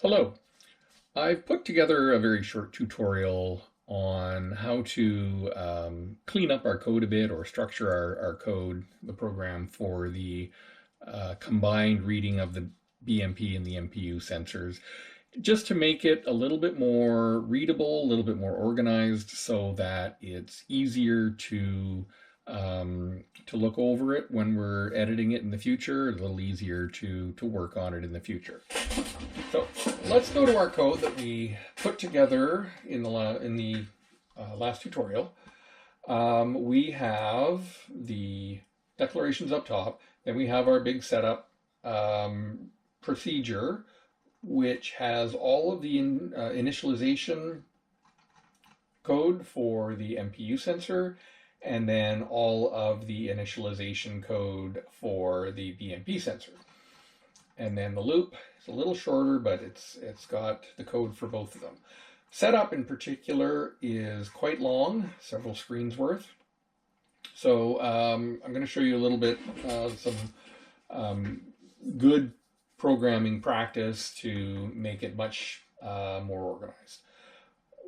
Hello. I've put together a very short tutorial on how to clean up our code a bit or structure our code, the program for the combined reading of the BMP and the MPU sensors, just to make it a little bit more readable, a little bit more organized so that it's easier to look over it when we're editing it in the future, a little easier to work on it in the future. So let's go to our code that we put together in the last tutorial. We have the declarations up top, then we have our big setup procedure, which has all of the initialization code for the MPU sensor, and then all of the initialization code for the BMP sensor. And then the loop is a little shorter, but it's got the code for both of them. Setup in particular is quite long, several screens worth. So I'm going to show you a little bit some good programming practice to make it much more organized.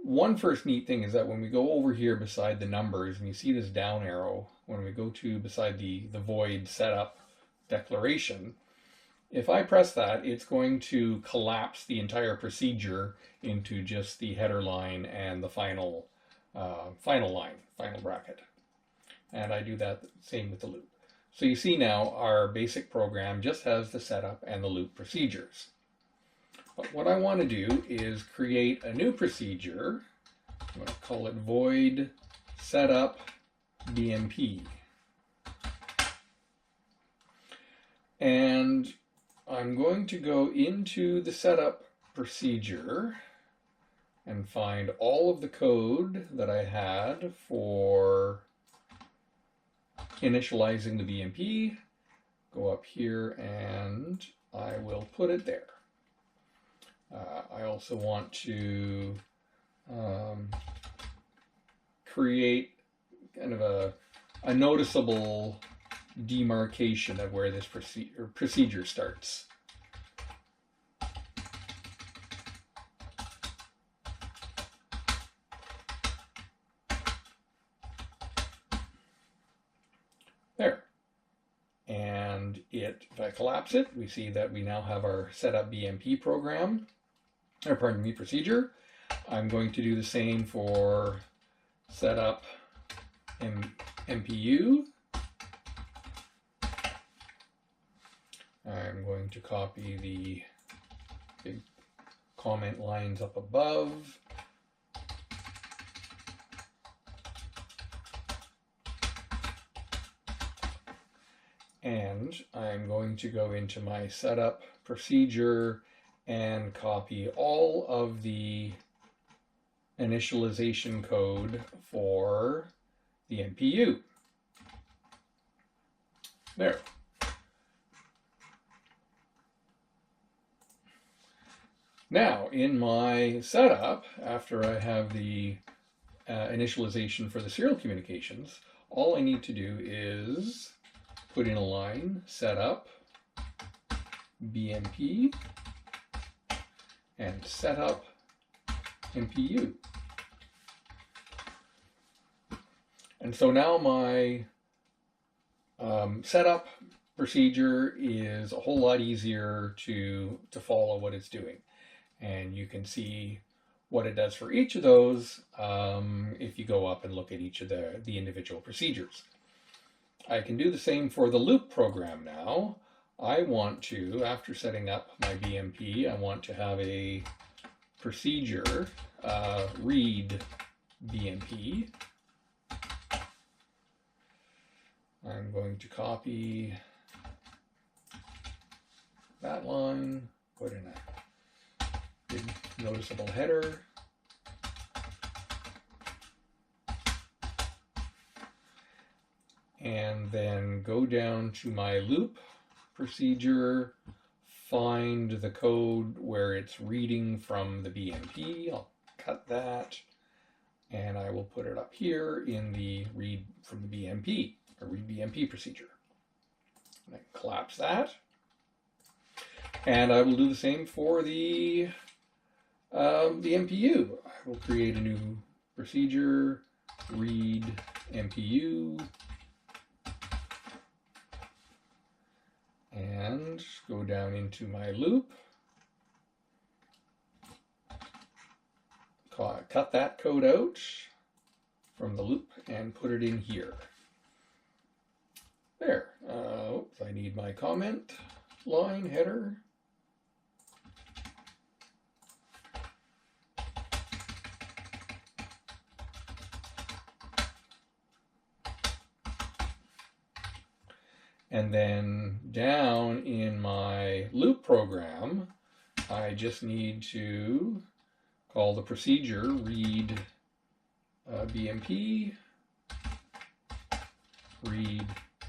One first neat thing is that when we go over here beside the numbers, and you see this down arrow, when we go to beside the void setup declaration, if I press that, it's going to collapse the entire procedure into just the header line and the final bracket. And I do that same with the loop. So you see now our basic program just has the setup and the loop procedures. But what I want to do is create a new procedure. I'm going to call it void setup BMP. And I'm going to go into the setup procedure and find all of the code that I had for initializing the BMP. Go up here and I will put it there. I also want to create kind of a noticeable demarcation of where this procedure starts. There. And if I collapse it, we see that we now have our setup BMP program, or pardon me, procedure. I'm going to do the same for setup MPU. I'm going to copy the big comment lines up above. And I'm going to go into my setup procedure and copy all of the initialization code for the MPU. There. Now, in my setup, after I have the initialization for the serial communications, all I need to do is put in a line, setup BMP, and setup MPU. And so now my setup procedure is a whole lot easier to follow what it's doing. And you can see what it does for each of those if you go up and look at each of the individual procedures. I can do the same for the loop program now. I want to, after setting up my BMP, I want to have a procedure read BMP. I'm going to copy that line, put in a big noticeable header. And then go down to my loop procedure, find the code where it's reading from the BMP. I'll cut that, and I will put it up here in the read from the BMP, or read BMP procedure. And I collapse that. And I will do the same for the MPU. I will create a new procedure, read MPU, and go down into my loop, cut that code out from the loop and put it in here. There. Oops, I need my comment line header. And then down in my loop program, I just need to call the procedure read BMP, read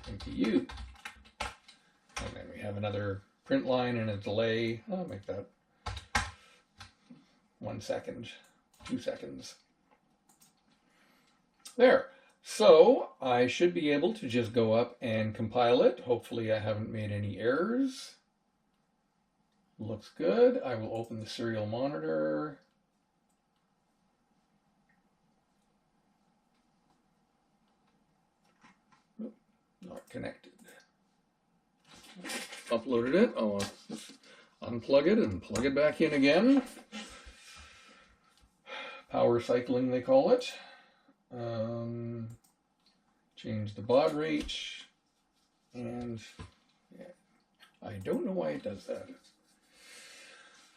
MPU. And then we have another print line and a delay. I'll make that 1 second, 2 seconds. There. So I should be able to just go up and compile it. Hopefully I haven't made any errors. Looks good. I will open the serial monitor. Not connected. Uploaded it. I'll unplug it and plug it back in again. Power cycling, they call it. Change the baud rate, and yeah, I don't know why it does that.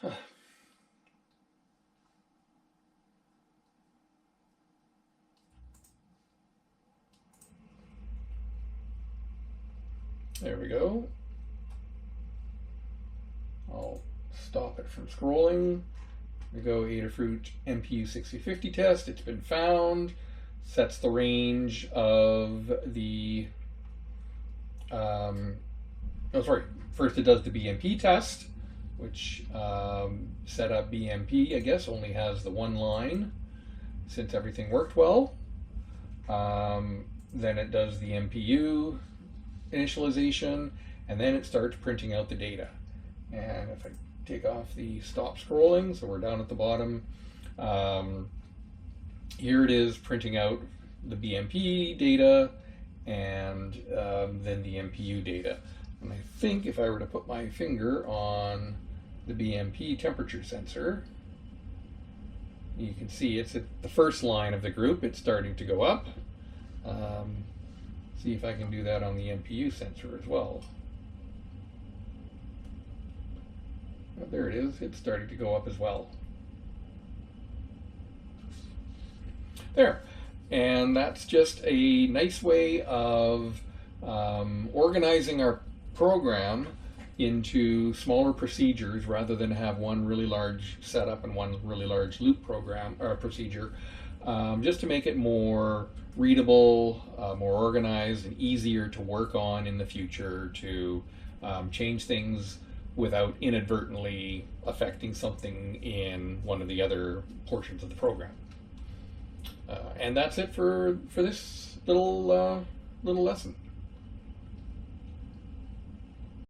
Huh. There we go. I'll stop it from scrolling. We go Adafruit MPU 6050 test. It's been found. Sets the range of the, first it does the BMP test, which set up BMP, I guess, only has the one line since everything worked well. Then it does the MPU initialization, and then it starts printing out the data. And if I take off the stop scrolling, so we're down at the bottom, here it is printing out the BMP data and then the MPU data. And I think if I were to put my finger on the BMP temperature sensor, you can see it's at the first line of the group. It's starting to go up. See if I can do that on the MPU sensor as well. There it is. It's starting to go up as well. There. And that's just a nice way of organizing our program into smaller procedures rather than have one really large setup and one really large loop program or procedure, just to make it more readable, more organized, and easier to work on in the future to change things without inadvertently affecting something in one of the other portions of the program. And that's it for this little lesson.